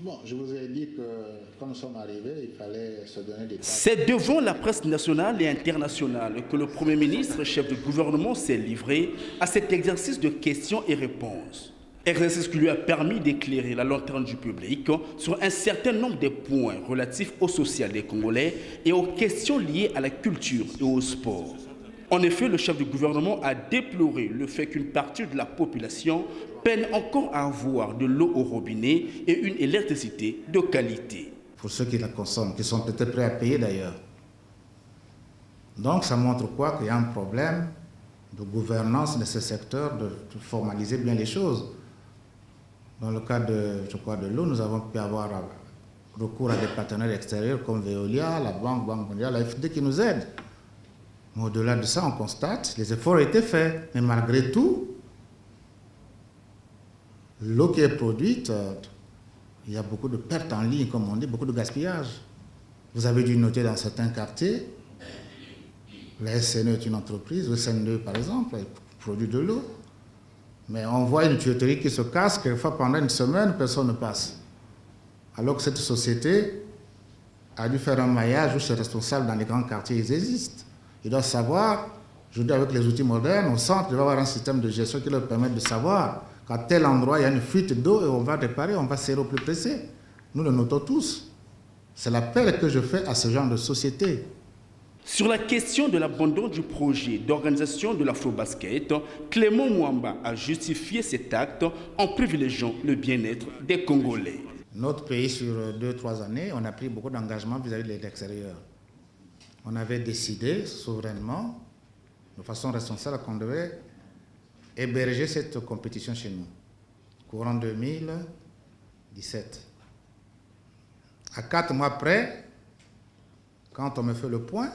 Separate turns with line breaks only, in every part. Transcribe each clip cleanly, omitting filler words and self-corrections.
Bon, je vous ai dit que quand nous sommes arrivés, il fallait se donner des tâches.
C'est devant la presse nationale et internationale que le Premier ministre, chef de gouvernement, s'est livré à cet exercice de questions et réponses. Exercice qui lui a permis d'éclairer la lanterne du public sur un certain nombre de points relatifs au social des Congolais et aux questions liées à la culture et au sport. En effet, le chef du gouvernement a déploré le fait qu'une partie de la population peine encore à avoir de l'eau au robinet et une électricité de qualité.
Pour ceux qui la consomment, qui sont peut-être prêts à payer d'ailleurs. Donc ça montre quoi? Qu'il y a un problème de gouvernance de ce secteur, de formaliser bien les choses. Dans le cas de l'eau, nous avons pu avoir recours à des partenaires extérieurs comme Veolia, la Banque mondiale, la FD qui nous aident. Mais au-delà de ça, on constate, les efforts ont été faits. Mais malgré tout, l'eau qui est produite, il y a beaucoup de pertes en ligne, comme on dit, beaucoup de gaspillage. Vous avez dû noter dans certains quartiers, la SNE est une entreprise, le SN2 par exemple, elle produit de l'eau. Mais on voit une tuyauterie qui se casse, quelquefois pendant une semaine, personne ne passe. Alors que cette société a dû faire un maillage où ses responsables dans les grands quartiers, ils existent. Ils doivent savoir, aujourd'hui avec les outils modernes, au centre, il va y avoir un système de gestion qui leur permet de savoir qu'à tel endroit, il y a une fuite d'eau et on va réparer, on va serrer au plus pressé. Nous le notons tous. C'est l'appel que je fais à ce genre de société.
Sur la question de l'abandon du projet d'organisation de l'Afro-Basket, Clément Mwamba a justifié cet acte en privilégiant le bien-être des Congolais.
Notre pays, sur 2-3 années, on a pris beaucoup d'engagements vis-à-vis de l'extérieur. On avait décidé souverainement, de façon responsable, qu'on devait héberger cette compétition chez nous, courant 2017. À 4 mois près, quand on me fait le point,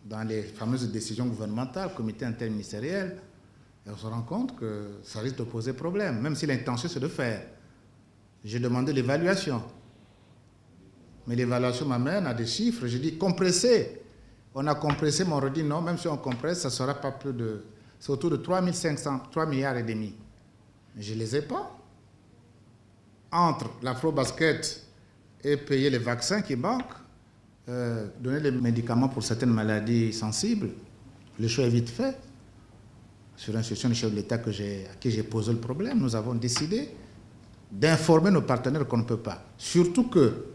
dans les fameuses décisions gouvernementales, comité interministériel, on se rend compte que ça risque de poser problème, même si l'intention c'est de faire. J'ai demandé l'évaluation. Mais l'évaluation m'amène à des chiffres, j'ai dit compresser. On a compressé, mais on redit non, même si on compresse, ça ne sera pas plus de... C'est autour de 3 milliards et demi. Mais je ne les ai pas. Entre l'Afro-Basket et payer les vaccins qui manquent, donner les médicaments pour certaines maladies sensibles, le choix est vite fait. Sur l'instruction du chef de l'État à qui j'ai posé le problème, nous avons décidé d'informer nos partenaires qu'on ne peut pas. Surtout que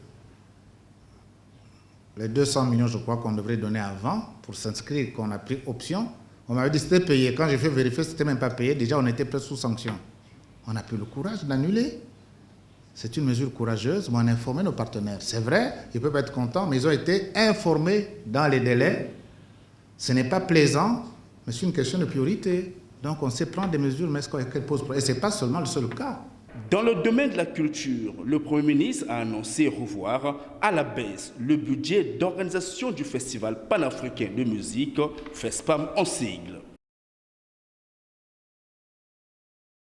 les 200 millions, je crois, qu'on devrait donner avant pour s'inscrire, qu'on a pris option, on m'avait dit que c'était payé. Quand j'ai fait vérifier, ce n'était même pas payé. Déjà, on était presque sous sanction. On a pris le courage d'annuler. C'est une mesure courageuse, mais on a informé nos partenaires. C'est vrai, ils peuvent être contents, mais ils ont été informés dans les délais. Ce n'est pas plaisant, mais c'est une question de priorité. Donc on sait prendre des mesures, mais qu'elles posent problème. Et ce n'est pas seulement le seul cas.
Dans le domaine de la culture, le Premier ministre a annoncé revoir à la baisse le budget d'organisation du Festival panafricain de musique, FESPAM en sigle.